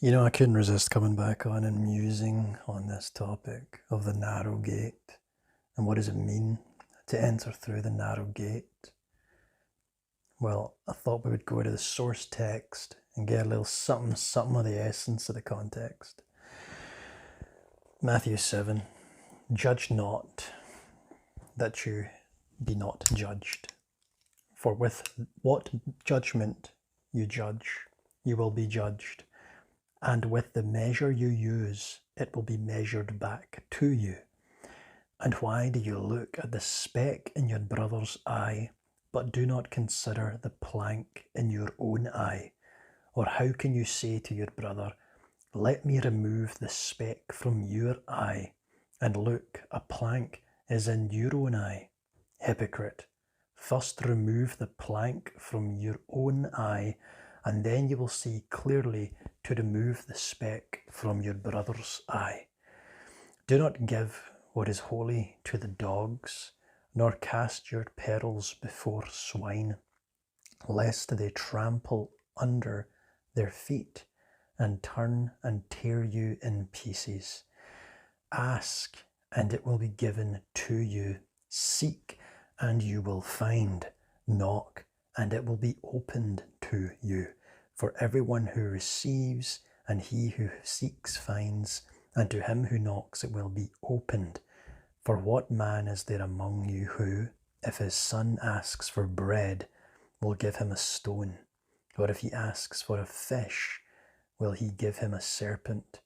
I couldn't resist coming back on and musing on this topic of the narrow gate and what does it mean to enter through the narrow gate. Well, I thought we would go to the source text and get a little something of the essence of the context. Matthew 7, judge not that you be not judged. For with what judgment you judge, you will be judged. And with the measure you use, it will be measured back to you. And why do you look at the speck in your brother's eye, but do not consider the plank in your own eye? Or how can you say to your brother, let me remove the speck from your eye, and look, a plank is in your own eye? Hypocrite, first remove the plank from your own eye, and then you will see clearly to remove the speck from your brother's eye. Do not give what is holy to the dogs, nor cast your pearls before swine, lest they trample under their feet and turn and tear you in pieces. Ask, and it will be given to you. Seek, and you will find. Knock, and it will be opened to you. For everyone who receives, and he who seeks finds, and to him who knocks it will be opened. For what man is there among you who, if his son asks for bread, will give him a stone? Or if he asks for a fish, will he give him a serpent?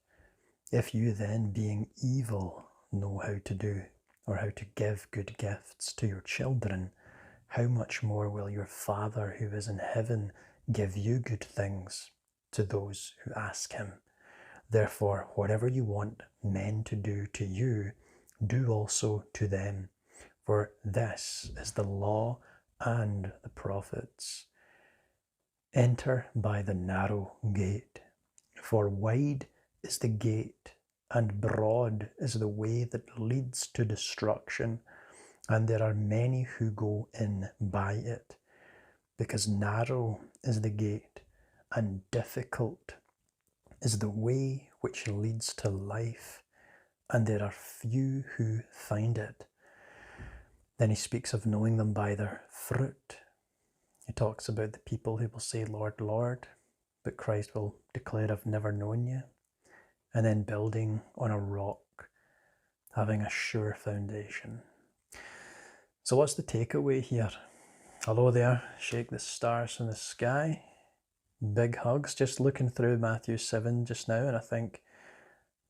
If you then, being evil, know how to do, or how to give good gifts to your children, how much more will your Father who is in heaven give you good things to those who ask him? Therefore, whatever you want men to do to you, do also to them. For this is the law and the prophets. Enter by the narrow gate, for wide is the gate, and broad is the way that leads to destruction, and there are many who go in by it. Because narrow is the gate, and difficult is the way which leads to life, and there are few who find it. Then he speaks of knowing them by their fruit. He talks about the people who will say, Lord, Lord, but Christ will declare, I've never known you. And then building on a rock, having a sure foundation. So what's the takeaway here? Hello there, shake the stars from the sky. Big hugs, just looking through Matthew 7 just now, and I think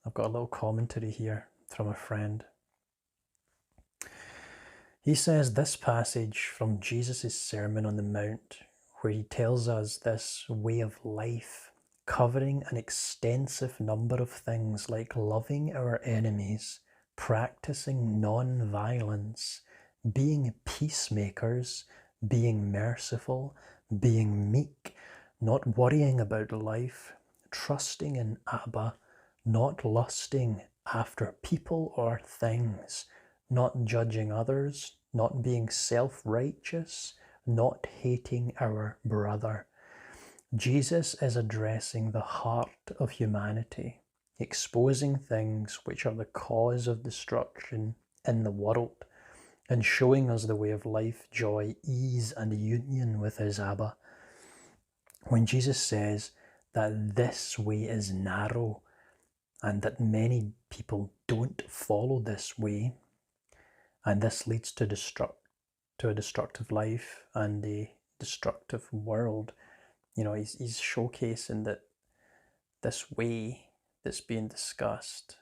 I've got a little commentary here from a friend. He says this passage from Jesus' Sermon on the Mount, where he tells us this way of life, covering an extensive number of things like loving our enemies, practicing non-violence, being peacemakers, being merciful, being meek, not worrying about life, trusting in Abba, not lusting after people or things, not judging others, not being self-righteous, not hating our brother. Jesus is addressing the heart of humanity, exposing things which are the cause of destruction in the world, and showing us the way of life, joy, ease, and union with his Abba. When Jesus says that this way is narrow, and that many people don't follow this way, and this leads to a destructive life and a destructive world, he's showcasing that this way that's being discussed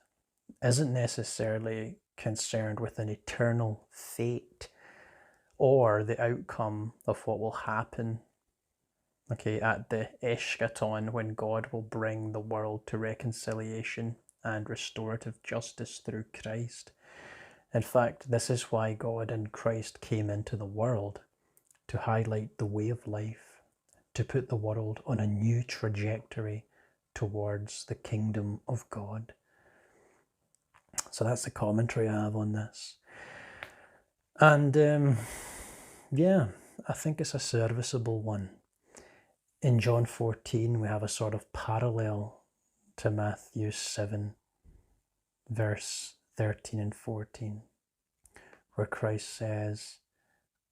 isn't necessarily concerned with an eternal fate or the outcome of what will happen at the eschaton, when God will bring the world to reconciliation and restorative justice through Christ. In fact, this is why God and Christ came into the world, to highlight the way of life, to put the world on a new trajectory towards the kingdom of God. So that's the commentary I have on this. And I think it's a serviceable one. In John 14, we have a sort of parallel to Matthew 7, verse 13 and 14, where Christ says,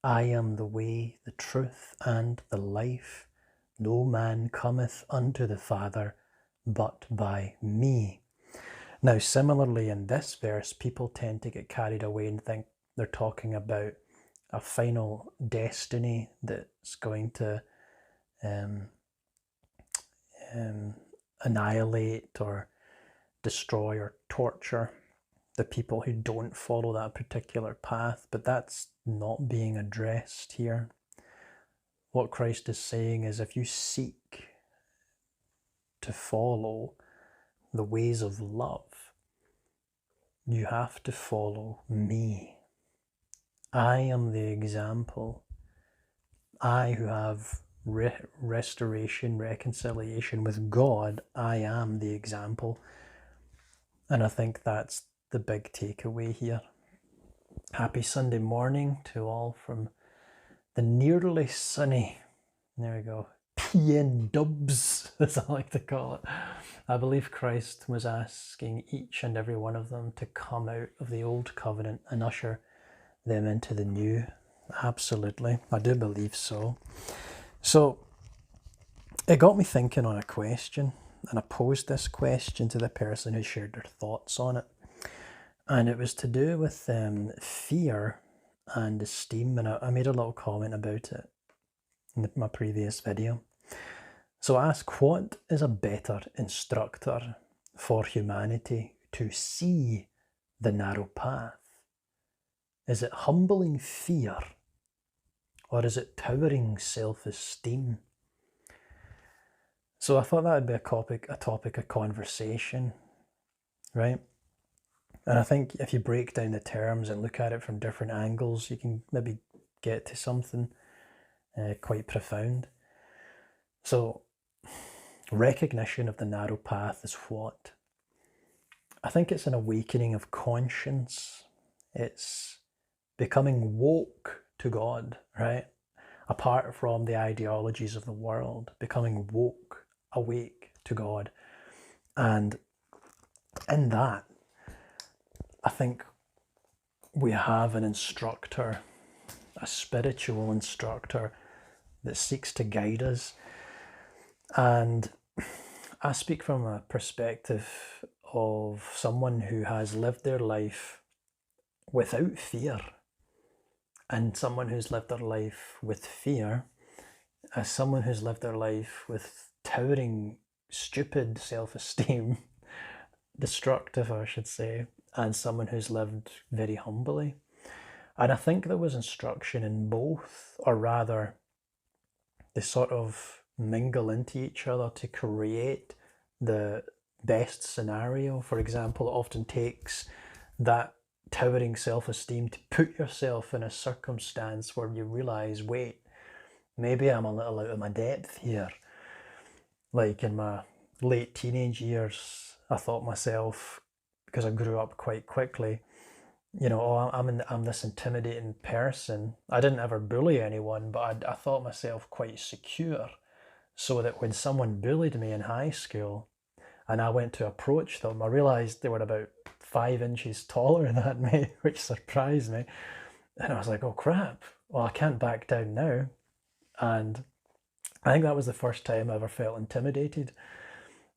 I am the way, the truth, and the life. No man cometh unto the Father but by me. Now, similarly, in this verse, people tend to get carried away and think they're talking about a final destiny that's going to annihilate or destroy or torture the people who don't follow that particular path, but that's not being addressed here. What Christ is saying is, if you seek to follow the ways of love, you have to follow me. I am the example. I who have restoration, reconciliation with God, I am the example. And I think that's the big takeaway here. Happy Sunday morning to all from the nearly sunny, there we go, PN Dubs, as I like to call it. I believe Christ was asking each and every one of them to come out of the old covenant and usher them into the new. Absolutely, I do believe so. So it got me thinking on a question, and I posed this question to the person who shared their thoughts on it. And it was to do with fear and esteem, and I made a little comment about it in my previous video. So I asked, what is a better instructor for humanity to see the narrow path? Is it humbling fear, or is it towering self-esteem? So I thought that would be a topic of conversation, right? And I think if you break down the terms and look at it from different angles, you can maybe get to something quite profound. So recognition of the narrow path is what? I think it's an awakening of conscience. It's becoming woke to God, right? Apart from the ideologies of the world, becoming woke, awake to God. And in that, I think we have an instructor, a spiritual instructor that seeks to guide us. And I speak from a perspective of someone who has lived their life without fear, and someone who's lived their life with fear, as someone who's lived their life with towering, stupid self-esteem, destructive, I should say, and someone who's lived very humbly. And I think there was instruction in both, or rather, they sort of mingle into each other to create the best scenario. For example, it often takes that towering self-esteem to put yourself in a circumstance where you realize, wait, maybe I'm a little out of my depth here. Like in my late teenage years, I thought myself, because I grew up quite quickly, you know, oh, I'm this intimidating person. I didn't ever bully anyone, but I thought myself quite secure, so that when someone bullied me in high school and I went to approach them, I realized they were about 5 inches taller than me, which surprised me. And I was like, oh crap, well, I can't back down now. And I think that was the first time I ever felt intimidated.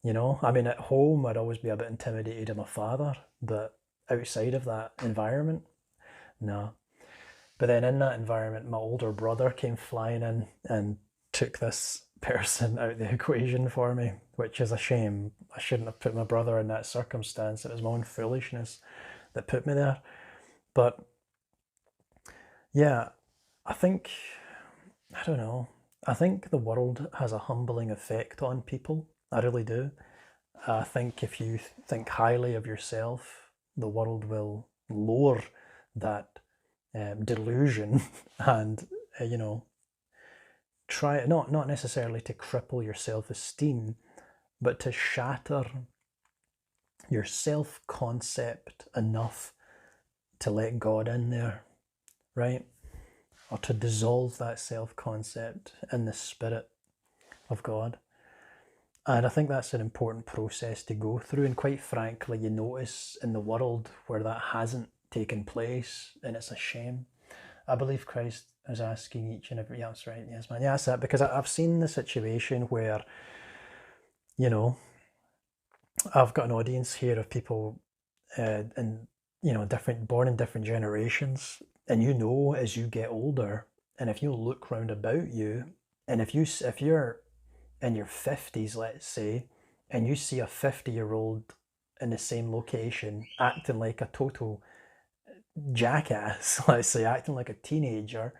You know, I mean, at home, I'd always be a bit intimidated of my father, but outside of that environment, no. But then in that environment, my older brother came flying in and took this person out of the equation for me, which is a shame. I shouldn't have put my brother in that circumstance. It was my own foolishness that put me there. But yeah, I think, I don't know, I think the world has a humbling effect on people. I really do. I think if you think highly of yourself, the world will lower that delusion and, you know, try not necessarily to cripple your self-esteem, but to shatter your self-concept enough to let God in there, right? Or to dissolve that self-concept in the Spirit of God. And I think that's an important process to go through. And quite frankly, you notice in the world where that hasn't taken place, and it's a shame. I believe Christ is asking each and every, yeah, that's right, yes, man, yeah, that's it. Because I've seen the situation where, you know, I've got an audience here of people and, you know, born in different generations. And you know, as you get older, and if you look round about you, and if you're in your 50s, let's say, and you see a 50-year-old in the same location acting like a total jackass, let's say, acting like a teenager,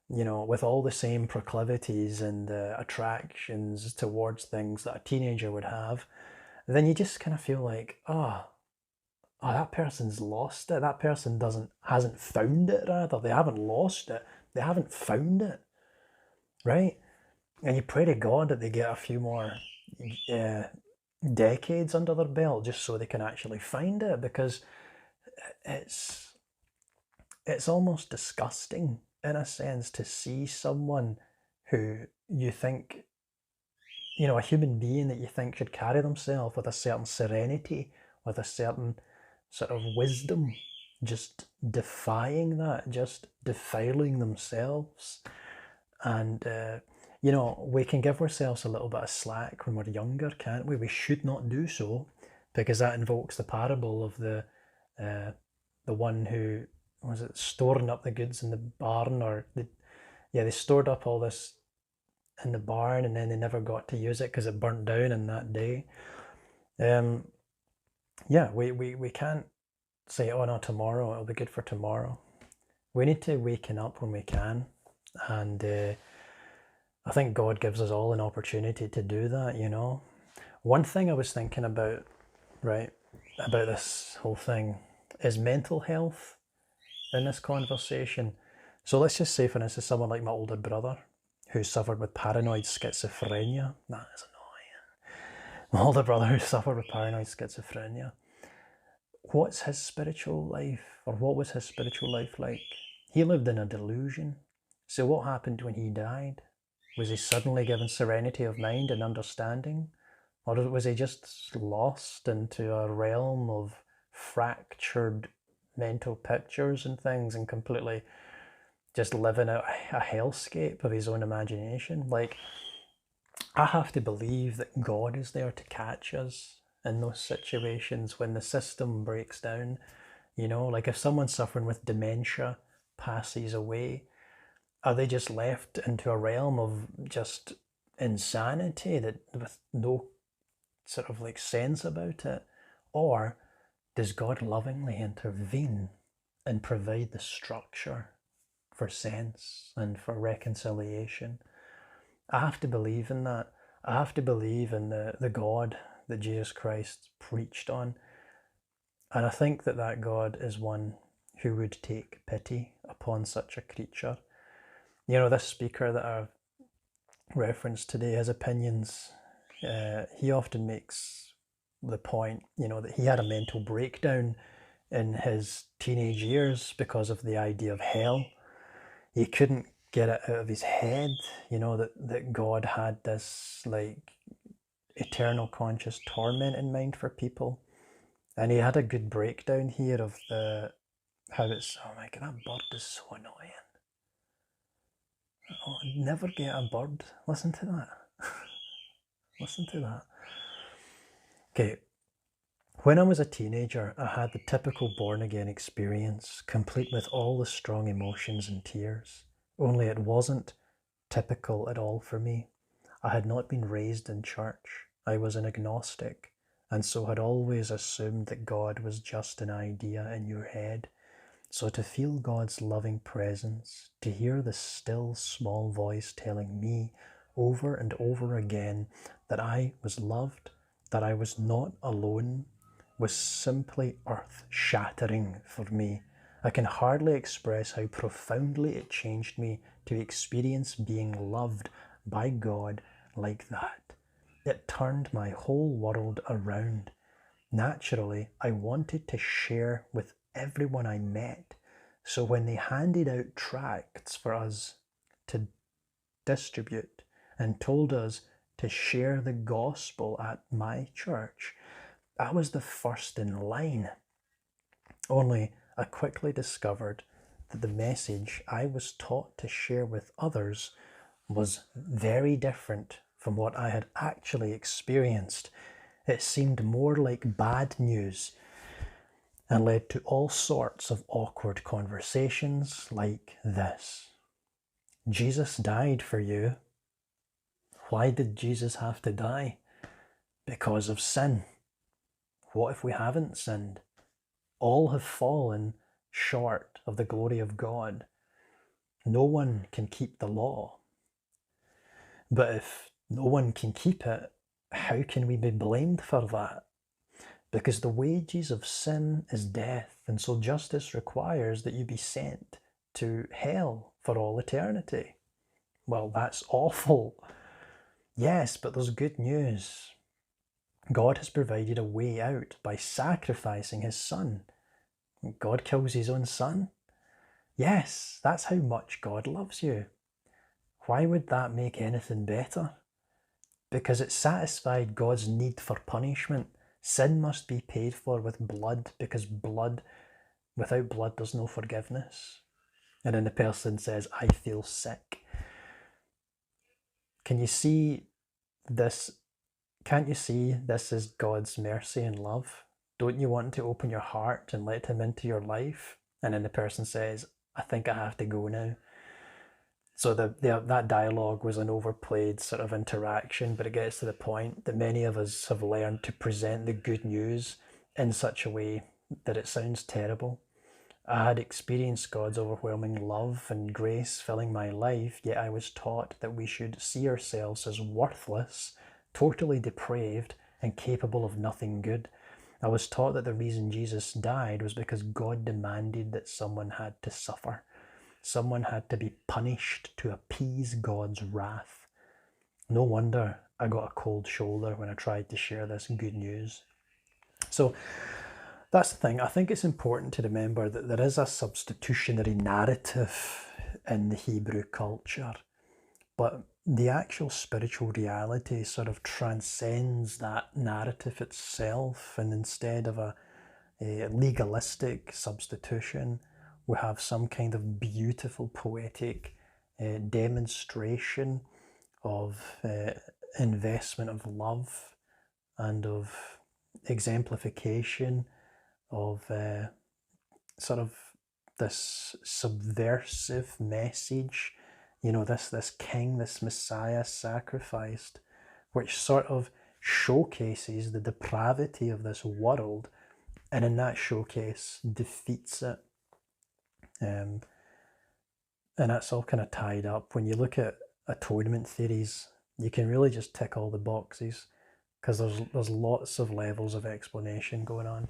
you know, with all the same proclivities and attractions towards things that a teenager would have, then you just kind of feel like, oh, that person's lost it. That person hasn't found it, rather. They haven't lost it. They haven't found it, right? And you pray to God that they get a few more decades under their belt just so they can actually find it, because it's almost disgusting in a sense to see someone who you think, you know, a human being that you think should carry themselves with a certain serenity, with a certain sort of wisdom, just defying that, just defiling themselves. And you know, we can give ourselves a little bit of slack when we're younger, can't we? We should not do so, because that invokes the parable of the one who was it storing up the goods in the barn, or they stored up all this in the barn and then they never got to use it because it burnt down in that day. We can't say, oh no, tomorrow, it'll be good for tomorrow. We need to waken up when we can. And I think God gives us all an opportunity to do that, you know. One thing I was thinking about, right, about this whole thing is mental health in this conversation. So let's just say, for instance, someone like my older brother who suffered with paranoid schizophrenia. That is annoying. My older brother who suffered with paranoid schizophrenia. What's his spiritual life, or what was his spiritual life like? He lived in a delusion. So what happened when he died? Was he suddenly given serenity of mind and understanding? Or was he just lost into a realm of fractured mental pictures and things and completely just living out a hellscape of his own imagination? Like, I have to believe that God is there to catch us in those situations when the system breaks down. You know, like if someone suffering with dementia passes away, are they just left into a realm of just insanity that with no sort of like sense about it? Or does God lovingly intervene and provide the structure for sense and for reconciliation? I have to believe in that. I have to believe in the God that Jesus Christ preached on. And I think that God is one who would take pity upon such a creature. You know, this speaker that I've referenced today, his opinions, he often makes the point, you know, that he had a mental breakdown in his teenage years because of the idea of hell. He couldn't get it out of his head, you know, that God had this like eternal conscious torment in mind for people. And he had a good breakdown here of how it's, oh my god, that bird is so annoying. Oh, never get a bird. Listen to that. Listen to that. Okay. When I was a teenager, I had the typical born-again experience, complete with all the strong emotions and tears. Only it wasn't typical at all for me. I had not been raised in church. I was an agnostic, and so had always assumed that God was just an idea in your head. So to feel God's loving presence, to hear the still small voice telling me over and over again that I was loved, that I was not alone, was simply earth-shattering for me. I can hardly express how profoundly it changed me to experience being loved by God like that. It turned my whole world around. Naturally, I wanted to share with everyone I met. So when they handed out tracts for us to distribute and told us to share the gospel at my church, I was the first in line. Only I quickly discovered that the message I was taught to share with others was very different from what I had actually experienced. It seemed more like bad news and led to all sorts of awkward conversations like this. Jesus died for you. Why did Jesus have to die? Because of sin. What if we haven't sinned? All have fallen short of the glory of God. No one can keep the law. But if no one can keep it, how can we be blamed for that? Because the wages of sin is death, and so justice requires that you be sent to hell for all eternity. Well, that's awful. Yes, but there's good news. God has provided a way out by sacrificing his son. God kills his own son? Yes, that's how much God loves you. Why would that make anything better? Because it satisfied God's need for punishment. Sin must be paid for with blood, because without blood there's no forgiveness. And then the person says, I feel sick. Can you see this? Can't you see this is God's mercy and love? Don't you want to open your heart and let him into your life? And then the person says, I think I have to go now. So that dialogue was an overplayed sort of interaction, but it gets to the point that many of us have learned to present the good news in such a way that it sounds terrible. I had experienced God's overwhelming love and grace filling my life, yet I was taught that we should see ourselves as worthless, totally depraved, and capable of nothing good. I was taught that the reason Jesus died was because God demanded that someone had to suffer. Someone had to be punished to appease God's wrath. No wonder I got a cold shoulder when I tried to share this good news. So that's the thing. I think it's important to remember that there is a substitutionary narrative in the Hebrew culture, but the actual spiritual reality sort of transcends that narrative itself, and instead of a legalistic substitution, we have some kind of beautiful poetic demonstration of investment of love and of exemplification of sort of this subversive message, this king, this Messiah sacrificed, which sort of showcases the depravity of this world, and in that showcase defeats it. And that's all kind of tied up. When you look at atonement theories, you can really just tick all the boxes, because there's lots of levels of explanation going on.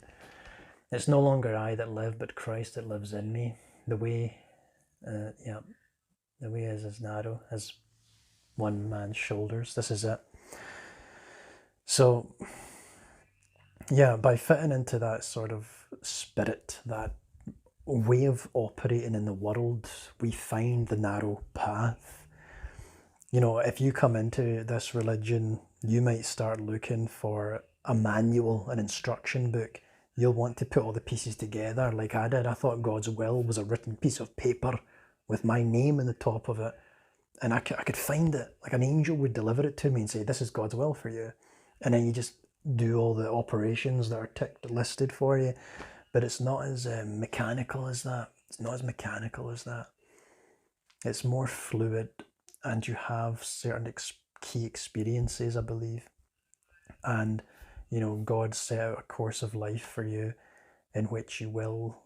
It's no longer I that live, but Christ that lives in me. The way is as narrow as one man's shoulders. This is it. So, yeah, by fitting into that sort of spirit, that way of operating in the world, we find the narrow path. If you come into this religion, you might start looking for a manual, an instruction book. You'll want to put all the pieces together like I did. I thought God's will was a written piece of paper with my name in the top of it. And I could find it, like an angel would deliver it to me and say, this is God's will for you. And then you just do all the operations that are listed for you. But it's not as mechanical as that. It's not as mechanical as that. It's more fluid, and you have certain key experiences, I believe. And, God set out a course of life for you in which you will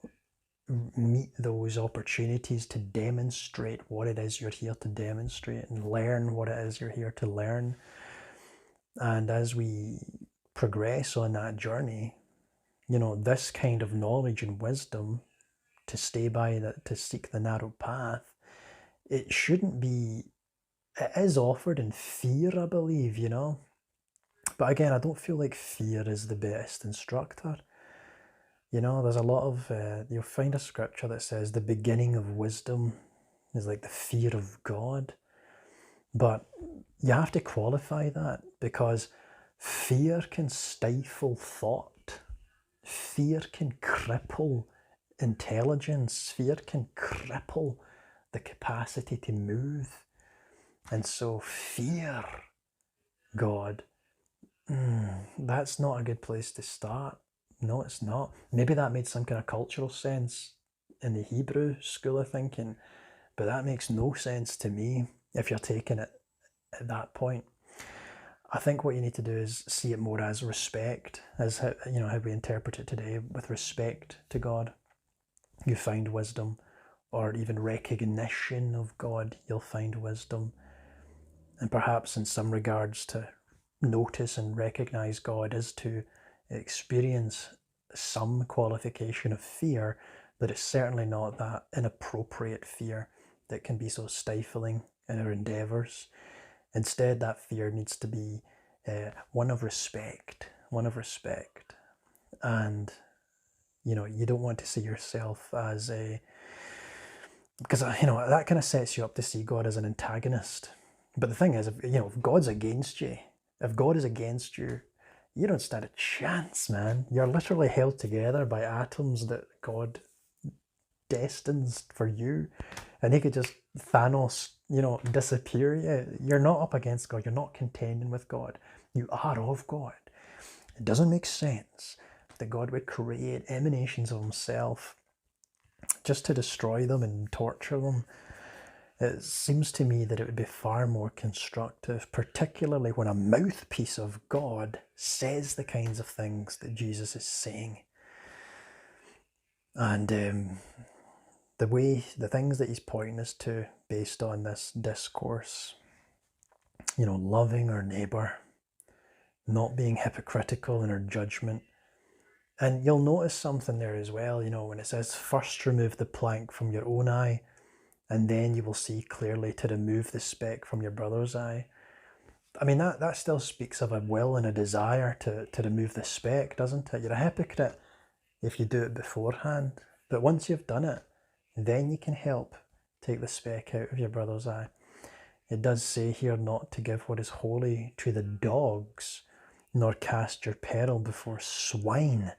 meet those opportunities to demonstrate what it is you're here to demonstrate and learn what it is you're here to learn. And as we progress on that journey, this kind of knowledge and wisdom, to stay by that, to seek the narrow path, it is offered in fear, I believe, But again, I don't feel like fear is the best instructor. There's a lot of, you'll find a scripture that says the beginning of wisdom is like the fear of God. But you have to qualify that, because fear can stifle thought. Fear can cripple intelligence. Fear can cripple the capacity to move. And so fear God, that's not a good place to start. No, it's not. Maybe that made some kind of cultural sense in the Hebrew school of thinking, but that makes no sense to me if you're taking it at that point. I think what you need to do is see it more as respect, as how, how we interpret it today. With respect to God, you find wisdom, or even recognition of God, you'll find wisdom. And perhaps in some regards, to notice and recognize God is to experience some qualification of fear, but it's certainly not that inappropriate fear that can be so stifling in our endeavors. Instead, that fear needs to be one of respect, and you don't want to see yourself as a, because that kind of sets you up to see God as an antagonist. But the thing is, if God's against you, if God is against you, you don't stand a chance, man. You're literally held together by atoms that God destines for you, and he could just Thanos, disappear you. You're not up against God. You're not contending with God. You are of God. It doesn't make sense that God would create emanations of himself just to destroy them and torture them. It seems to me that it would be far more constructive, particularly when a mouthpiece of God says the kinds of things that Jesus is saying. And the things that he's pointing us to based on this discourse, loving our neighbour, not being hypocritical in our judgment. And you'll notice something there as well, when it says, first remove the plank from your own eye, and then you will see clearly to remove the speck from your brother's eye. I mean, that still speaks of a will and a desire to remove the speck, doesn't it? You're a hypocrite if you do it beforehand. But once you've done it, then you can help take the speck out of your brother's eye. It does say here not to give what is holy to the dogs, nor cast your pearl before swine,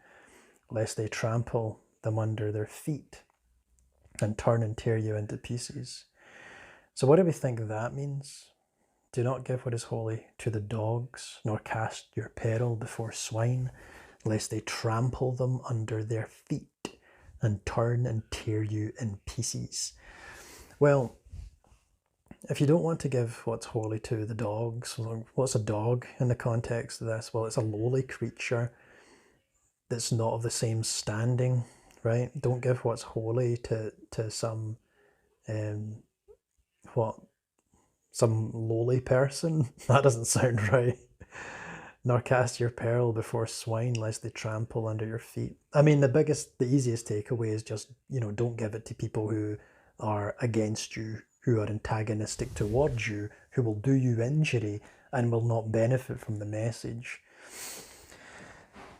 lest they trample them under their feet and turn and tear you into pieces. So what do we think that means? Do not give what is holy to the dogs, nor cast your pearl before swine, lest they trample them under their feet and turn and tear you in pieces. Well, if you don't want to give what's holy to the dogs, what's a dog in the context of this? Well, it's a lowly creature that's not of the same standing, right? Don't give what's holy to some some lowly person. That doesn't sound right. Nor cast your pearl before swine, lest they trample under your feet. I mean, the easiest takeaway is just, don't give it to people who are against you, who are antagonistic towards you, who will do you injury and will not benefit from the message.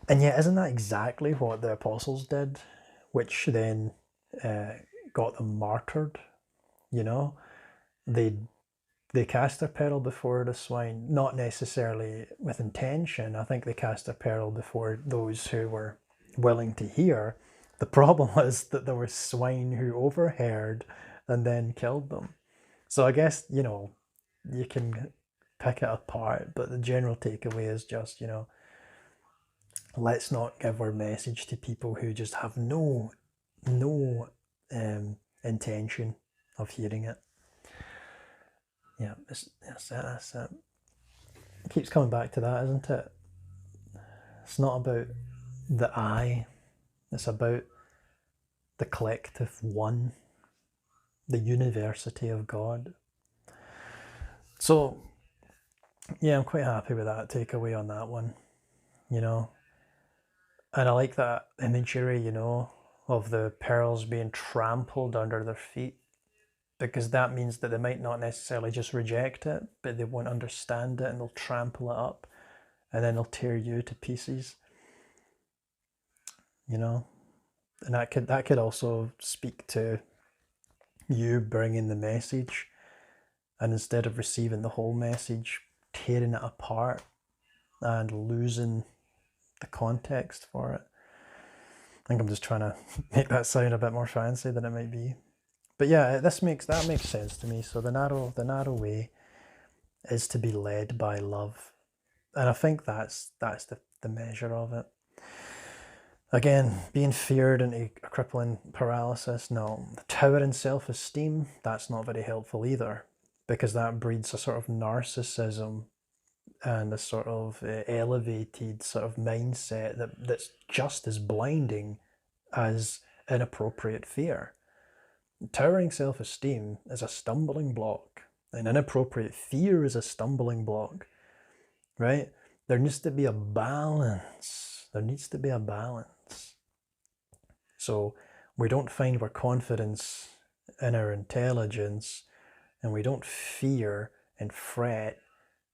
And yet, isn't that exactly what the apostles did, which then got them martyred? They cast their pearl before the swine, not necessarily with intention. I think they cast their pearl before those who were willing to hear. The problem was that there were swine who overheard and then killed them. So I guess, you can pick it apart, but the general takeaway is just, let's not give our message to people who just have no intention of hearing it. Yeah, that's it. It keeps coming back to that, isn't it? It's not about the I, it's about the collective one, the university of God. So, yeah, I'm quite happy with that takeaway on that one, And I like that imagery, of the pearls being trampled under their feet, because that means that they might not necessarily just reject it, but they won't understand it and they'll trample it up and then they'll tear you to pieces, And that could also speak to you bringing the message. And instead of receiving the whole message, tearing it apart and losing the context for it. I think I'm just trying to make that sound a bit more fancy than it might be. But yeah, that makes sense to me. So the narrow way is to be led by love. And I think that's the measure of it. Again, being feared into a crippling paralysis, no. The towering self-esteem, that's not very helpful either, because that breeds a sort of narcissism and a sort of elevated sort of mindset that's just as blinding as inappropriate fear. Towering self-esteem is a stumbling block, and inappropriate fear is a stumbling block, right? There needs to be a balance. There needs to be a balance. So we don't find our confidence in our intelligence, and we don't fear and fret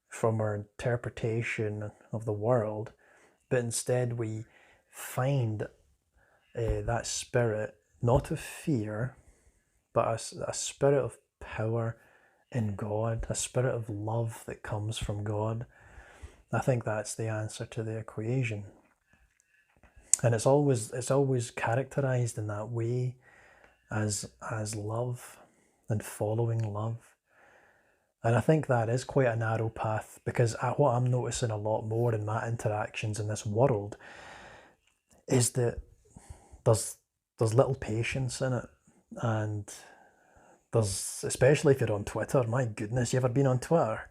from our interpretation of the world, but instead we find that spirit, not of fear, but a spirit of power in God, a spirit of love that comes from God. I think that's the answer to the equation. And it's always characterized in that way, as love and following love. And I think that is quite a narrow path, because what I'm noticing a lot more in my interactions in this world is that there's little patience in it. And there's, especially if you're on Twitter, my goodness, you ever been on Twitter?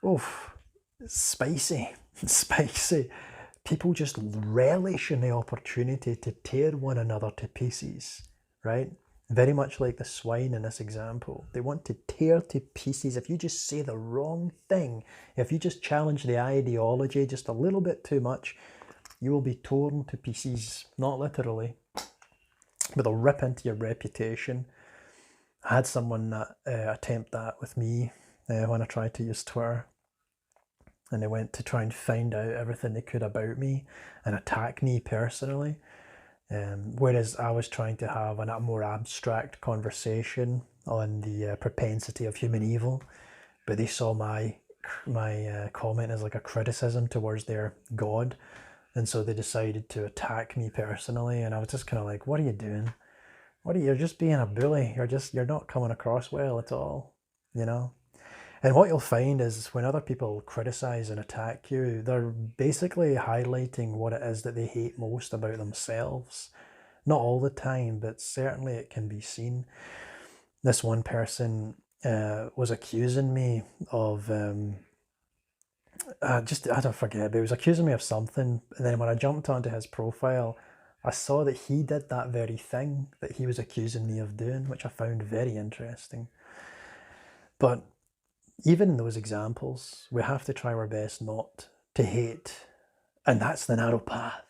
Oof, spicy. People just relish in the opportunity to tear one another to pieces, right? Very much like the swine in this example. They want to tear to pieces. If you just say the wrong thing, if you just challenge the ideology just a little bit too much, you will be torn to pieces. Not literally, but they'll rip into your reputation. I had someone attempt that with me when I tried to use Twitter. And they went to try and find out everything they could about me and attack me personally. Whereas I was trying to have a more abstract conversation on the propensity of human evil, but they saw my comment as like a criticism towards their God, and so they decided to attack me personally. And I was just kind of like, "What are you doing? You're just being a bully. You're not coming across well at all, you know." And what you'll find is when other people criticize and attack you, they're basically highlighting what it is that they hate most about themselves. Not all the time, but certainly it can be seen. This one person was accusing me of, I don't forget, but he was accusing me of something. And then when I jumped onto his profile, I saw that he did that very thing that he was accusing me of doing, which I found very interesting. But even in those examples, we have to try our best not to hate. And that's the narrow path.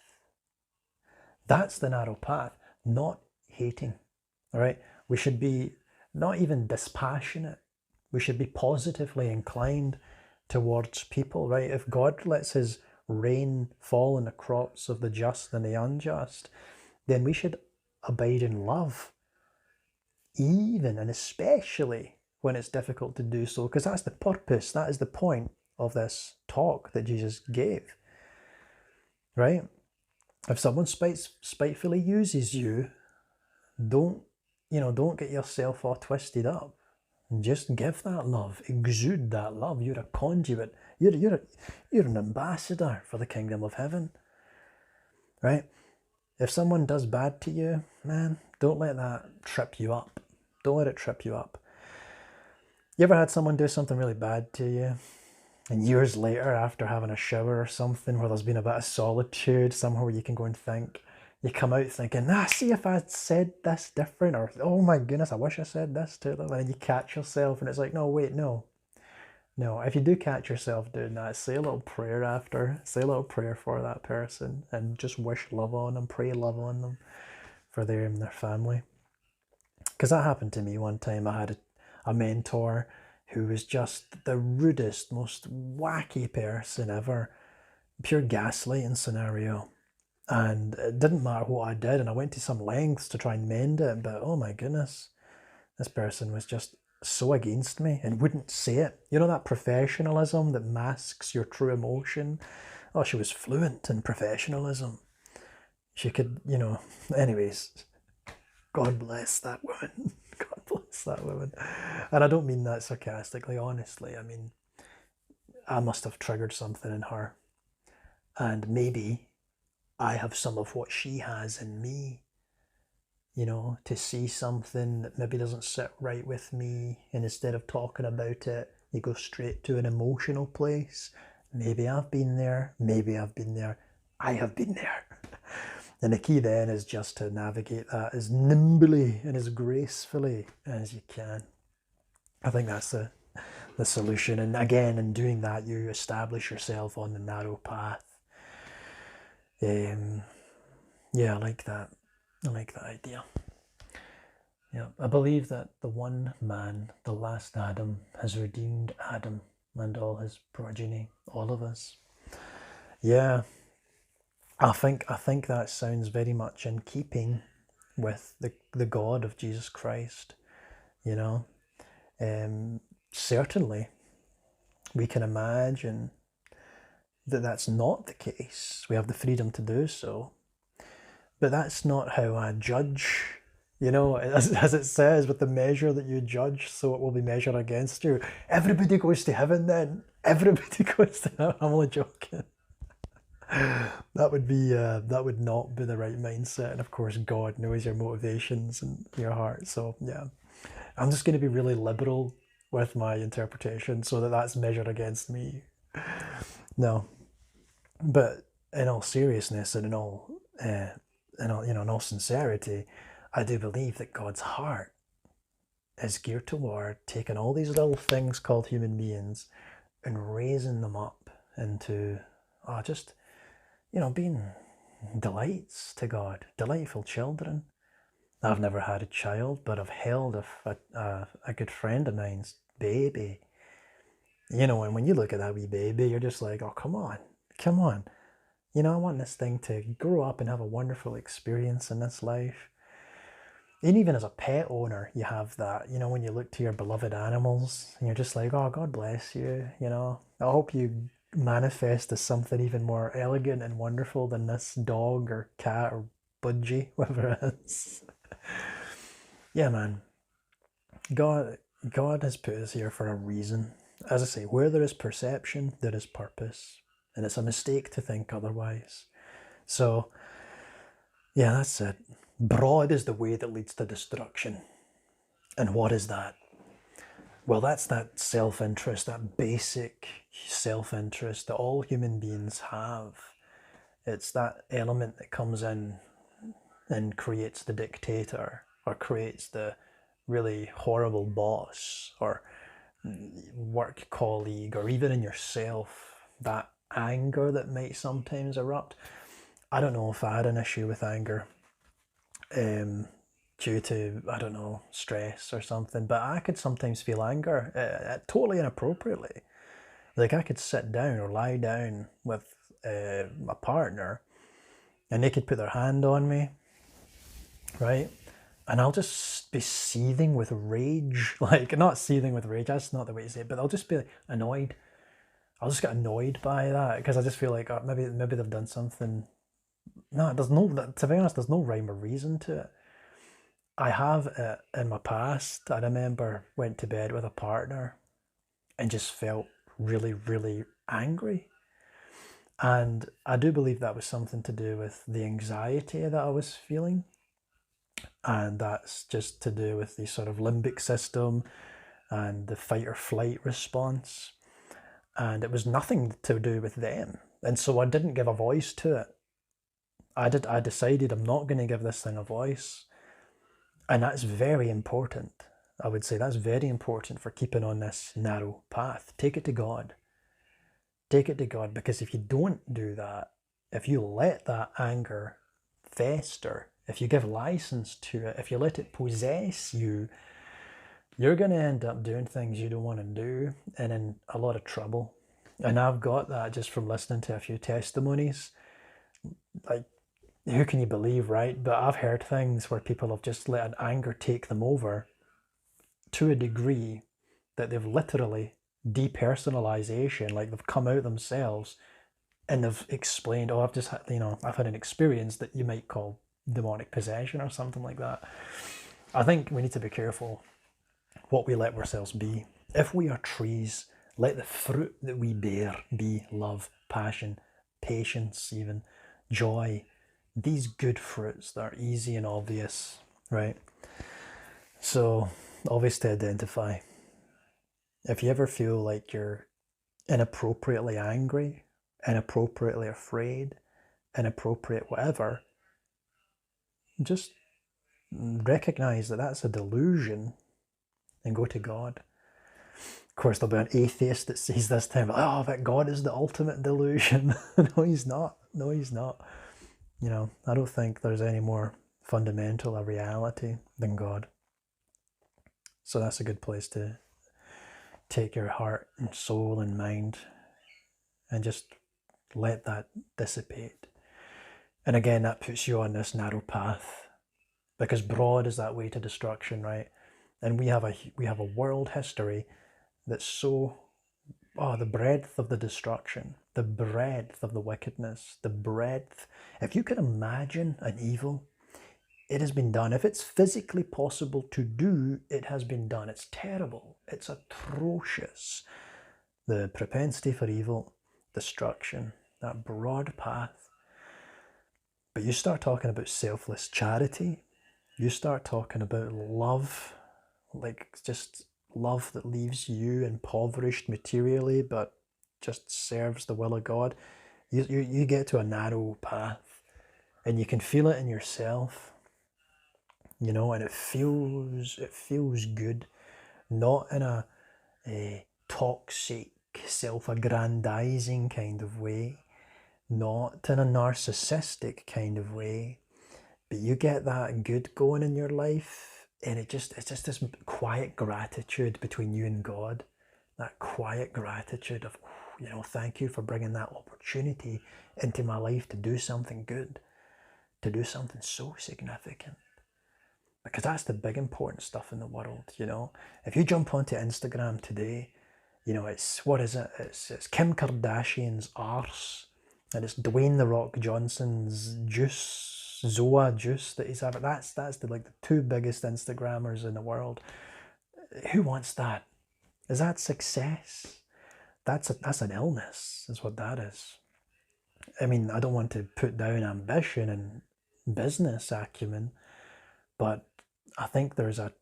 That's the narrow path, not hating. All right? We should be not even dispassionate. We should be positively inclined towards people, right? If God lets his rain fall on the crops of the just and the unjust, then we should abide in love, even and especially when it's difficult to do so, because that's the purpose, that is the point of this talk that Jesus gave, right? If someone spitefully uses you, don't get yourself all twisted up. Just give that love, exude that love. You're a conduit. You're an ambassador for the kingdom of heaven, right? If someone does bad to you, man, don't let that trip you up. Don't let it trip you up. You ever had someone do something really bad to you, and years later, after having a shower or something where there's been a bit of solitude, somewhere where you can go and think, you come out thinking, see if I said this different, or oh my goodness, I wish I said this to them, and then you catch yourself and it's like, no, wait, no. If you do catch yourself doing that, say a little prayer after, say a little prayer for that person, and just wish love on them, pray love on them for them and their family. Because that happened to me one time. I had a mentor who was just the rudest, most wacky person ever. Pure gaslighting scenario. And it didn't matter what I did, and I went to some lengths to try and mend it, but oh my goodness, this person was just so against me and wouldn't say it. You know, that professionalism that masks your true emotion? Oh, she was fluent in professionalism. She could, you know, anyways, God bless that woman. God bless that woman. And I don't mean that sarcastically, honestly. I mean, I must have triggered something in her. And maybe I have some of what she has in me, you know, to see something that maybe doesn't sit right with me. And instead of talking about it, you go straight to an emotional place. Maybe I've been there. Maybe I've been there. I have been there. And the key then is just to navigate that as nimbly and as gracefully as you can. I think that's the solution. And again, in doing that, you establish yourself on the narrow path. Yeah, I like that. I like that idea. Yeah, I believe that the one man, the last Adam, has redeemed Adam and all his progeny, all of us. Yeah, I think that sounds very much in keeping with the God of Jesus Christ, you know. Certainly, we can imagine that that's not the case. We have the freedom to do so. But that's not how I judge. You know, as it says, with the measure that you judge, so it will be measured against you. Everybody goes to heaven then. Everybody goes to heaven. I'm only joking. That would not be the right mindset. And of course, God knows your motivations and your heart. So yeah, I'm just going to be really liberal with my interpretation so that that's measured against me. No, but in all seriousness and in all in all sincerity, I do believe that God's heart is geared toward taking all these little things called human beings and raising them up into just, you know, being delights to God, delightful children. I've never had a child, but I've held a good friend of mine's baby. You know, and when you look at that wee baby, you're just like, oh, come on. You know, I want this thing to grow up and have a wonderful experience in this life. And even as a pet owner, you have that, you know, when you look to your beloved animals, and you're just like, oh, God bless you, you know. I hope you manifest as something even more elegant and wonderful than this dog or cat or budgie, whatever it is. Yeah, man. God has put us here for a reason. As I say, where there is perception, there is purpose. And it's a mistake to think otherwise. So, yeah, that's it. Broad is the way that leads to destruction. And what is that? Well, that's that self-interest, that basic self-interest that all human beings have. It's that element that comes in and creates the dictator, or creates the really horrible boss, or work colleague, or even in yourself, that anger that might sometimes erupt. I don't know if I had an issue with anger due to, I don't know, stress or something, but I could sometimes feel anger totally inappropriately. Like I could sit down or lie down with my partner and they could put their hand on me, right? And I'll just be seething with rage. Like, not seething with rage, that's not the way to say it, but I'll just be annoyed. I'll just get annoyed by that because I just feel like maybe they've done something. No, to be honest, there's no rhyme or reason to it. I have in my past, I remember went to bed with a partner and just felt really, really angry. And I do believe that was something to do with the anxiety that I was feeling. And that's just to do with the sort of limbic system and the fight or flight response. And it was nothing to do with them. And so I didn't give a voice to it. I decided I'm not going to give this thing a voice. And that's very important. I would say that's very important for keeping on this narrow path. Take it to God. Take it to God, because if you don't do that, if you let that anger fester, if you give license to it, if you let it possess you, you're going to end up doing things you don't want to do and in a lot of trouble. And I've got that just from listening to a few testimonies. Like, who can you believe, right? But I've heard things where people have just let an anger take them over to a degree that they've literally depersonalization, like they've come out themselves and they've explained, oh, I've just had, I've had an experience that you might call demonic possession or something like that. I think we need to be careful what we let ourselves be. If we are trees, let the fruit that we bear be love, passion, patience, even joy. These good fruits that are easy and obvious, right? So, obvious to identify. If you ever feel like you're inappropriately angry, inappropriately afraid, inappropriate whatever, just recognize that that's a delusion and go to God. Of course, there'll be an atheist that says this time, oh, that God is the ultimate delusion. No, he's not. No, he's not. I don't think there's any more fundamental a reality than God. So that's a good place to take your heart and soul and mind and just let that dissipate. And again, that puts you on this narrow path, because broad is that way to destruction, right? And we have a world history that's so, the breadth of the destruction, the breadth of the wickedness, the breadth. If you can imagine an evil, it has been done. If it's physically possible to do, it has been done. It's terrible. It's atrocious. The propensity for evil, destruction, that broad path. But you start talking about selfless charity. You start talking about love, like just love that leaves you impoverished materially, but just serves the will of God. You get to a narrow path, and you can feel it in yourself, and it feels good, not in a toxic, self-aggrandizing kind of way, not in a narcissistic kind of way, but you get that good going in your life, and it's just this quiet gratitude between you and God, that quiet gratitude of, thank you for bringing that opportunity into my life to do something good, to do something so significant. Because that's the big important stuff in the world, If you jump onto Instagram today, it's, what is it? It's Kim Kardashian's arse, and it's Dwayne The Rock Johnson's juice, Zoa juice that he's having. That's the two biggest Instagrammers in the world. Who wants that? Is that success? That's an illness, is what that is. I mean, I don't want to put down ambition and business acumen, but I think there's a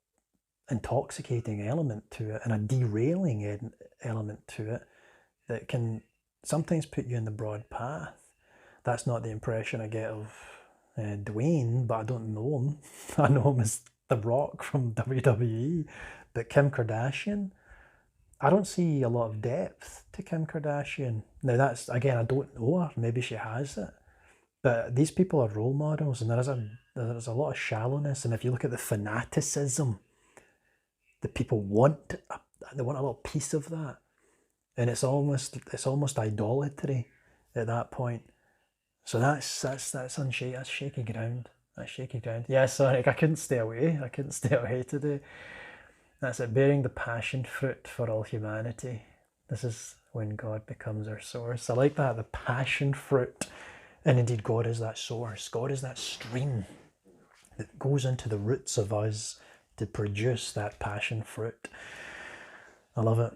intoxicating element to it and a derailing element to it that can sometimes put you in the broad path. That's not the impression I get of Dwayne, but I don't know him. I know him as The Rock from WWE. But Kim Kardashian, I don't see a lot of depth to Kim Kardashian. Now that's, again, I don't know her. Maybe she has it. But these people are role models, and there's a lot of shallowness. And if you look at the fanaticism, the people want a little piece of that, and it's almost idolatry at that point. So that's shaky ground. That's shaky ground. Yeah, sorry, I couldn't stay away. Today. That's it, bearing the passion fruit for all humanity. This is when God becomes our source. I like that, the passion fruit. And indeed, God is that source. God is that stream that goes into the roots of us to produce that passion fruit. I love it.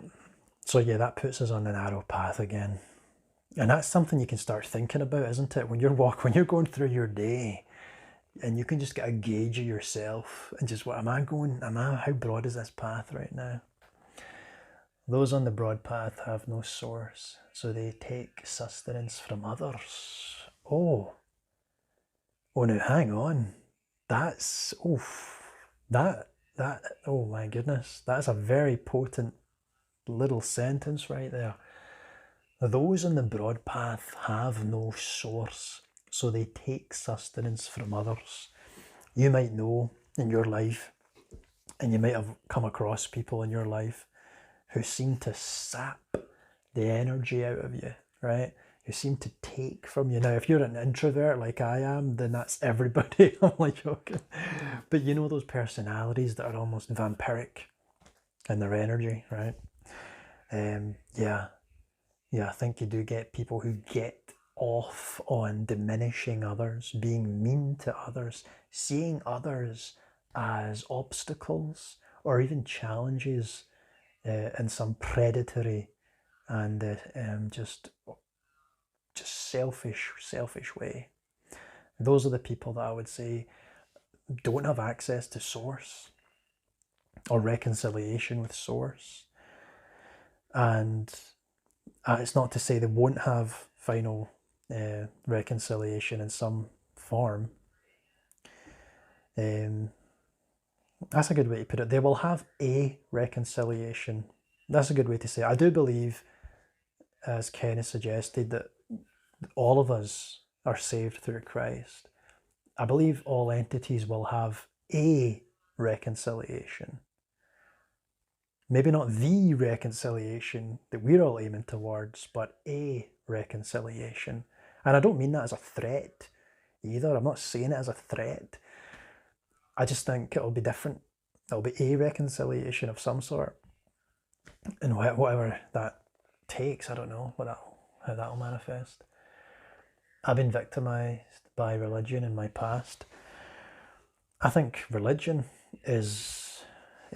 So yeah, that puts us on the narrow path again. And that's something you can start thinking about, isn't it? When you're going through your day, and you can just get a gauge of yourself and just, how broad is this path right now? Those on the broad path have no source, so they take sustenance from others. Oh now hang on. That's, oh my goodness, that's a very potent little sentence right there. Those on the broad path have no source, so they take sustenance from others. You might know in your life, and you might have come across people in your life who seem to sap the energy out of you, right? Who seem to take from you. Now, if you're an introvert like I am, then that's everybody. I'm like joking. But you know those personalities that are almost vampiric, and their energy, right? Yeah, I think you do get people who get off on diminishing others, being mean to others, seeing others as obstacles or even challenges in some predatory and just selfish way. Those are the people that I would say don't have access to source or reconciliation with source. And it's not to say they won't have final reconciliation in some form. That's a good way to put it. They will have a reconciliation. That's a good way to say it. I do believe, as Ken has suggested, that all of us are saved through Christ. I believe all entities will have a reconciliation. Maybe not the reconciliation that we're all aiming towards, but a reconciliation. And I don't mean that as a threat either. I'm not saying it as a threat. I just think it'll be different. It'll be a reconciliation of some sort. And whatever that takes, I don't know how that'll manifest. I've been victimized by religion in my past. I think religion is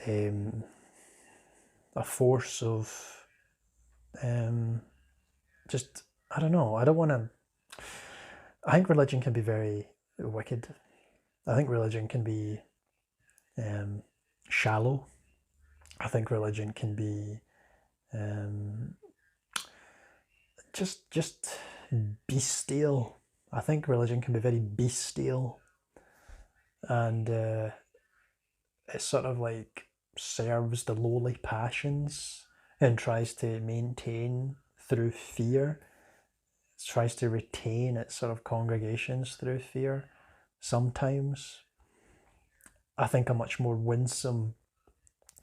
a force of just, I don't know, I think religion can be very wicked. I think religion can be shallow. I think religion can be just bestial. I think religion can be very bestial, and it sort of like serves the lowly passions and tries to maintain through fear. It tries to retain its sort of congregations through fear. Sometimes I think a much more winsome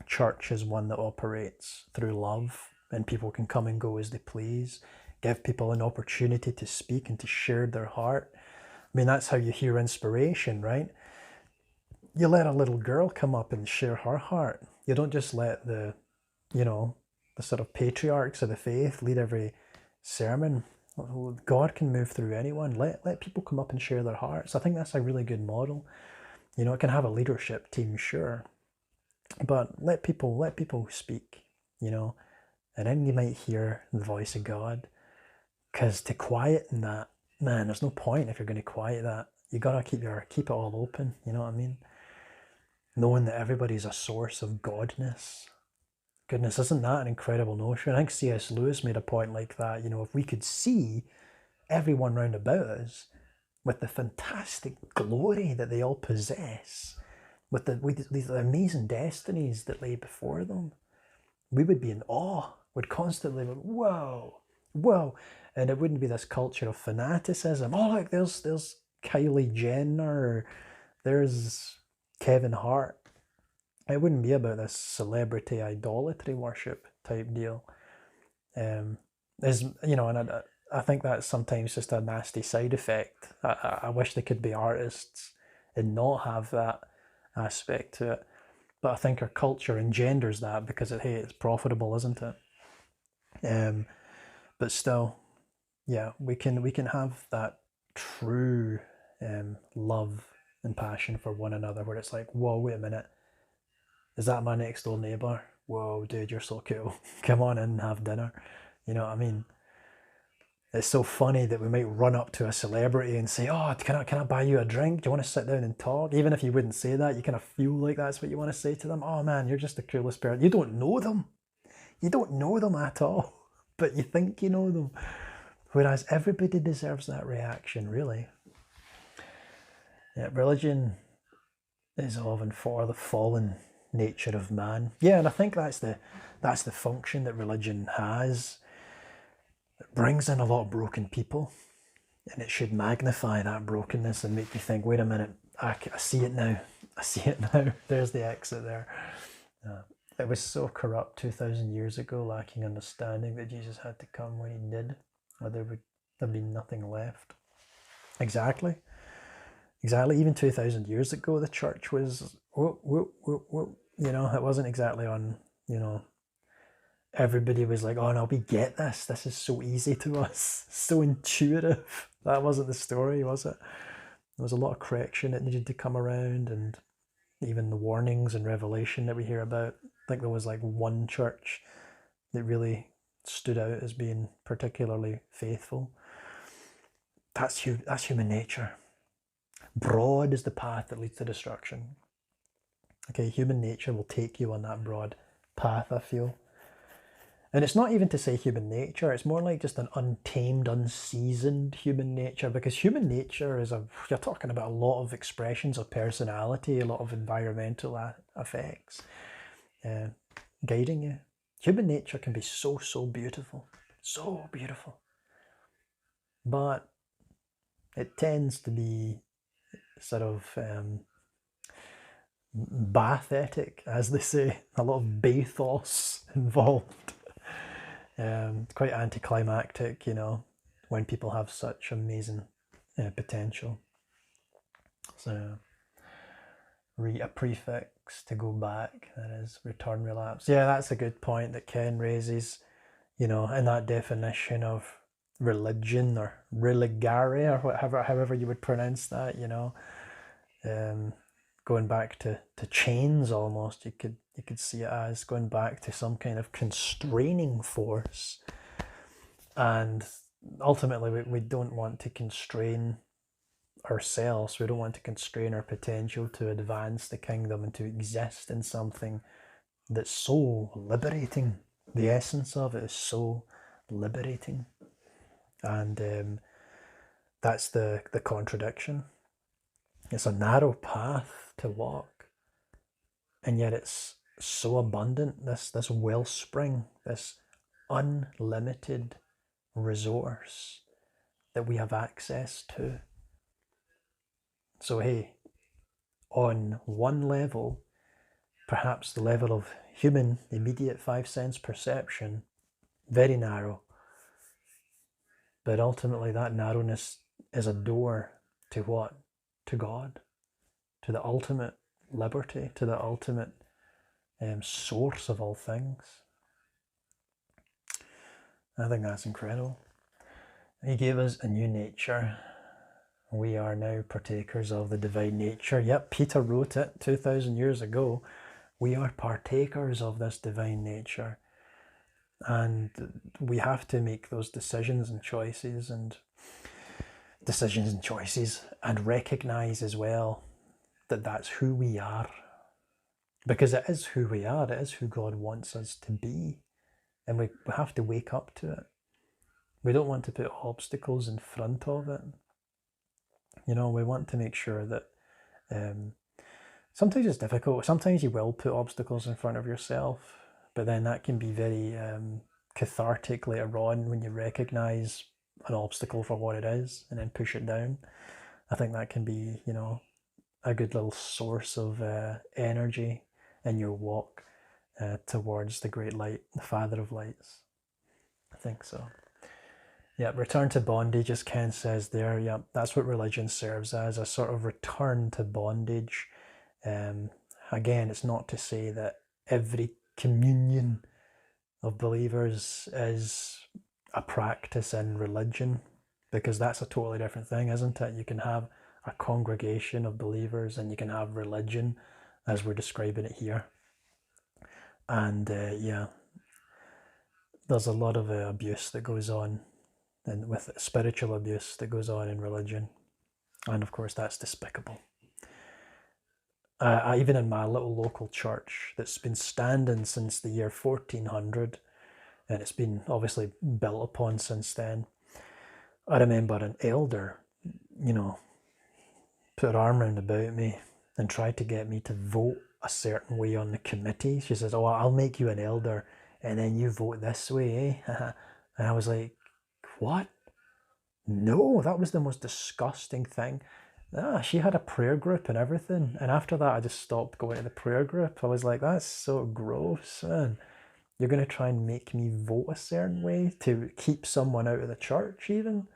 church is one that operates through love, and people can come and go as they please, give people an opportunity to speak and to share their heart. I mean, that's how you hear inspiration, right? You let a little girl come up and share her heart. You don't just let the sort of patriarchs of the faith lead every sermon. God can move through anyone. Let people come up and share their hearts. I think that's a really good model. It can have a leadership team, sure, but let people speak, and then you might hear the voice of God. Because to quieten that, man, there's no point if you're going to quiet that. You gotta keep it all open. You know what I mean? Knowing that everybody's a source of godness. Goodness, isn't that an incredible notion? I think C.S. Lewis made a point like that. If we could see everyone round about us with the fantastic glory that they all possess, with these amazing destinies that lay before them, we would be in awe. We'd constantly go, whoa, whoa. And it wouldn't be this culture of fanaticism. Oh, look, there's Kylie Jenner, there's Kevin Hart. It wouldn't be about this celebrity idolatry worship type deal. And I think that's sometimes just a nasty side effect. I wish there could be artists and not have that aspect to it. But I think our culture engenders that because it's profitable, isn't it? But still, yeah, we can have that true love and passion for one another, where it's like, whoa, wait a minute, is that my next door neighbour? Whoa, dude, you're so cool. Come on in and have dinner. You know what I mean? It's so funny that we might run up to a celebrity and say, oh, can I buy you a drink? Do you want to sit down and talk? Even if you wouldn't say that, you kind of feel like that's what you want to say to them. Oh man, you're just the coolest person. You don't know them. You don't know them at all, but you think you know them. Whereas everybody deserves that reaction, really. Yeah, religion is of and for the fallen nature of man. Yeah, and I think that's the function that religion has. It brings in a lot of broken people, and it should magnify that brokenness and make you think, wait a minute, I see it now. I see it now. There's the exit there. It was so corrupt 2,000 years ago, lacking understanding, that Jesus had to come when he did, or there would have been nothing left. Exactly. Even 2,000 years ago, the church was, it wasn't exactly on you know, everybody was like, oh no, we get this. This is so easy to us. So intuitive. That wasn't the story, was it? There was a lot of correction that needed to come around, and even the warnings and revelation that we hear about. I think there was like one church that really stood out as being particularly faithful. That's human nature. Broad is the path that leads to destruction. Okay, human nature will take you on that broad path, I feel. And it's not even to say human nature, it's more like just an untamed, unseasoned human nature, because human nature is you're talking about a lot of expressions of personality, a lot of environmental effects guiding you. Human nature can be so, so beautiful, so beautiful. But it tends to be sort of bathetic, as they say, a lot of bathos involved. Quite anticlimactic, you know, when people have such amazing potential. So, a prefix to go back, that is return, relapse. Yeah, that's a good point that Ken raises, you know, in that definition of religion or religare or whatever, however you would pronounce that, you know, going back to chains almost, you could see it as going back to some kind of constraining force. And ultimately we don't want to constrain ourselves. We don't want to constrain our potential to advance the kingdom and to exist in something that's so liberating. The essence of it is so liberating. And that's the contradiction. It's a narrow path to walk, and yet it's so abundant, this wellspring, this unlimited resource that we have access to. So hey, on one level, perhaps the level of human immediate 5 sense perception, very narrow, but ultimately that narrowness is a door to what? To God, to the ultimate liberty, to the ultimate source of all things. I think that's incredible. He gave us a new nature. We are now partakers of the divine nature. Yep, Peter wrote it 2,000 years ago. We are partakers of this divine nature. And we have to make those decisions and choices and recognize as well that that's who we are. Because it is who we are. It is who God wants us to be. And we have to wake up to it. We don't want to put obstacles in front of it. You know, we want to make sure that sometimes it's difficult. Sometimes you will put obstacles in front of yourself, but then that can be very cathartic later on when you recognize an obstacle for what it is and then push it down. I think that can be, you know, a good little source of energy in your walk towards the great light, the Father of lights. I think so. Yeah, return to bondage, as Ken says there. Yeah, that's what religion serves as, a sort of return to bondage. Again, it's not to say that every communion of believers is a practice in religion, because that's a totally different thing, isn't it? You can have a congregation of believers and you can have religion as we're describing it here. And yeah, there's a lot of abuse that goes on, and with spiritual abuse that goes on in religion. And of course, that's despicable. Even in my little local church that's been standing since the year 1400, and it's been obviously built upon since then, I remember an elder, you know, put her arm round about me and tried to get me to vote a certain way on the committee. She says, oh, I'll make you an elder and then you vote this way, eh? And I was like, what? No, that was the most disgusting thing. She had a prayer group and everything. And after that, I just stopped going to the prayer group. I was like, that's so gross, man. You're going to try and make me vote a certain way to keep someone out of the church even?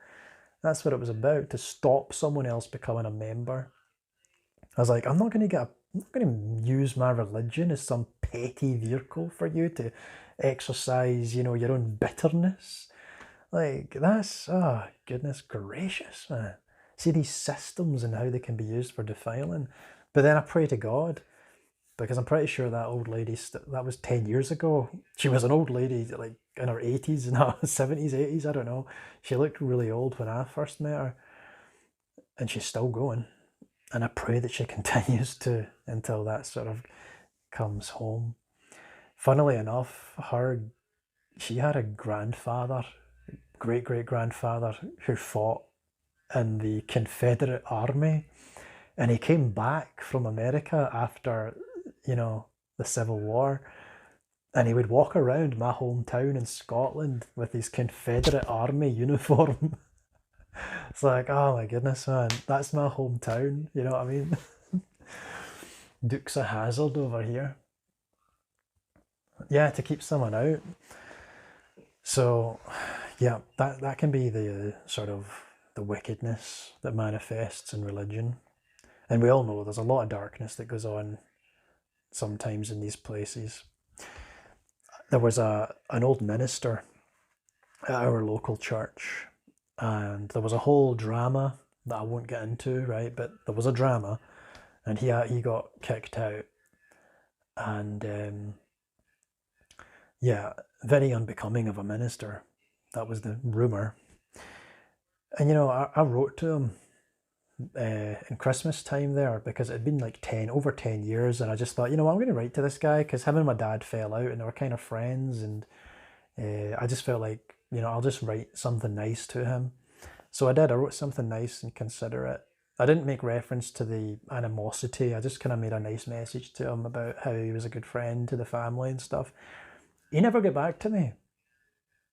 That's what it was about, to stop someone else becoming a member. I was like, I'm not going to get a I'm not going to use my religion as some petty vehicle for you to exercise, you know, your own bitterness. Like, that's, oh, goodness gracious, man. See these systems and how they can be used for defiling. But then I pray to God, because I'm pretty sure that old lady, that was 10 years ago. She was an old lady, like in her 80s, no, 70s, 80s, I don't know. She looked really old when I first met her, and she's still going. And I pray that she continues to until that sort of comes home. Funnily enough, she had a grandfather, great-great-grandfather, who fought in the Confederate Army, and he came back from America after, you know, the Civil War, and he would walk around my hometown in Scotland with his Confederate Army uniform. It's like, oh my goodness, man, that's my hometown, you know what I mean? Dukes of Hazzard over here. Yeah, to keep someone out. So, yeah, that can be the sort of the wickedness that manifests in religion. And we all know there's a lot of darkness that goes on sometimes in these places. There was an old minister at our local church, and there was a whole drama that I won't get into, right? But there was a drama, and he got kicked out, and yeah, very unbecoming of a minister. That was the rumor. And you know, I wrote to him in Christmas time there, because it had been like over 10 years, and I just thought, you know, I'm going to write to this guy, because him and my dad fell out and they were kind of friends, and I just felt like, you know, I'll just write something nice to him. So I did. I wrote something nice and considerate. I didn't make reference to the animosity. I just kind of made a nice message to him about how he was a good friend to the family and stuff. He never got back to me.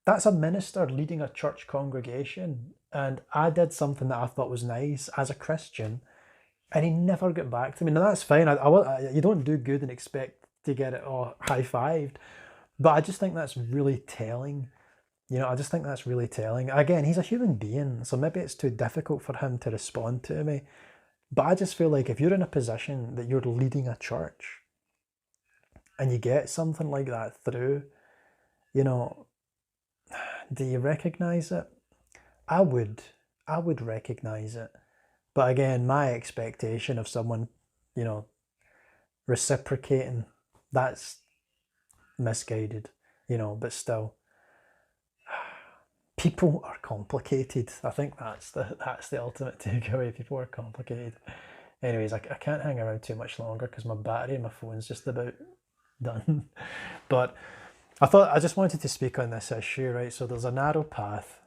That's a minister leading a church congregation, and I did something that I thought was nice as a Christian, and he never got back to me. Now that's fine. You don't do good and expect to get it all high-fived, but I just think that's really telling. You know, I just think that's really telling. Again, he's a human being, so maybe it's too difficult for him to respond to me. But I just feel like if you're in a position that you're leading a church and you get something like that through, you know, do you recognize it? I would recognize it. But again, my expectation of someone, you know, reciprocating, that's misguided, you know, but still. People are complicated. I think that's the ultimate takeaway. People are complicated. Anyways, I can't hang around too much longer because my battery in my phone's just about done. But I just wanted to speak on this issue, right? So there's a narrow path,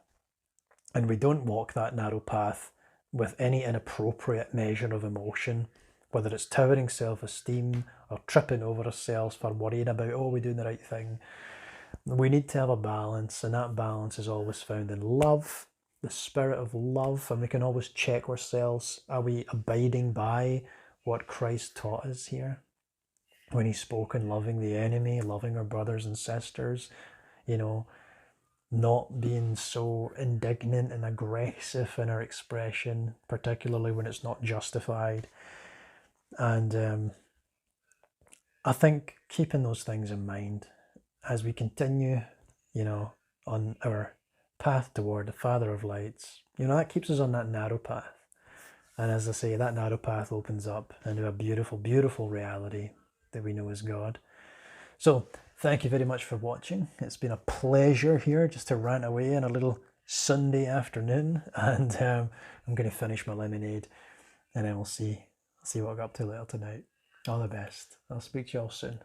and we don't walk that narrow path with any inappropriate measure of emotion, whether it's towering self-esteem or tripping over ourselves for worrying about, oh, we're doing the right thing. We need to have a balance, and that balance is always found in love, the spirit of love, and we can always check ourselves. Are we abiding by what Christ taught us here? When he spoke in loving the enemy, loving our brothers and sisters, you know, not being so indignant and aggressive in our expression, particularly when it's not justified. And I think keeping those things in mind as we continue, you know, on our path toward the Father of Lights, you know, that keeps us on that narrow path. And as I say, that narrow path opens up into a beautiful, beautiful reality that we know is God. So thank you very much for watching. It's been a pleasure here just to rant away on a little Sunday afternoon, and I'm going to finish my lemonade, and then we'll see what I got up to later tonight. All the best. I'll speak to you all soon.